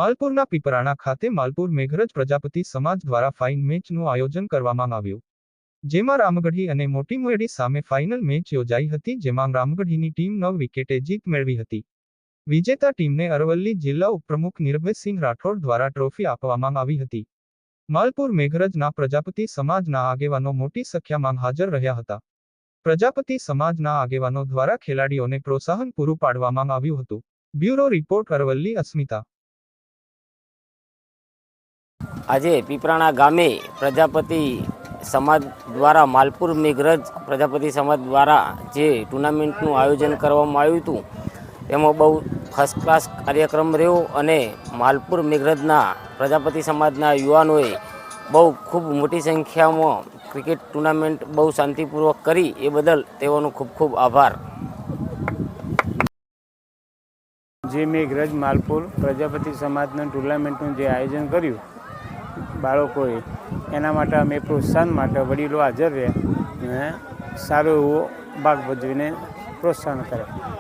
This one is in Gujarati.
માલપુરના પીપરાણા ખાતે માલપુર મેઘરજ પ્રજાપતિ સમાજ દ્વારા ફાઇન મેચનું આયોજન કરવામાં આવ્યું, જેમાં રામગઢી અને મોટી મોયડી સામે ફાઇનલ મેચ યોજાઈ હતી, જેમાં રામગઢીની ટીમ 9 વિકેટે જીત મેળવી હતી। વિજેતા ટીમને અરવલ્લી જિલ્લા ઉપપ્રમુખ નિર્ભયસિંહ રાઠોડ દ્વારા ટ્રોફી આપવામાં આવી હતી। માલપુર મેઘરજના પ્રજાપતિ સમાજના આગેવાનો મોટી સંખ્યામાં હાજર રહ્યા હતા। પ્રજાપતિ સમાજના આગેવાનો દ્વારા ખેલાડીઓને પ્રોત્સાહન પૂરું પાડવામાં આવ્યું હતું। બ્યુરો રિપોર્ટ, અરવલ્લી અસ્મિતા। આજે પીપરાણા ગામે પ્રજાપતિ સમાજ દ્વારા માલપુર મેઘરજ પ્રજાપતિ સમાજ દ્વારા જે ટુર્નામેન્ટનું આયોજન કરવામાં આવ્યું હતું, એમાં બહુ ફર્સ્ટ ક્લાસ કાર્યક્રમ રહ્યો અને માલપુર મેઘરજના પ્રજાપતિ સમાજના યુવાનોએ બહુ ખૂબ મોટી સંખ્યામાં ક્રિકેટ ટુર્નામેન્ટ બહુ શાંતિપૂર્વક કરી, એ બદલ તેઓનો ખૂબ ખૂબ આભાર। જે મેઘરજ માલપુર પ્રજાપતિ સમાજના ટુર્નામેન્ટનું જે આયોજન કર્યું બાળકોએ, એના માટે અમે પ્રોત્સાહન માટે વડીલો હાજર રહ્યા અને સારો એવો ભાગ ભજવીને પ્રોત્સાહન કર્યા।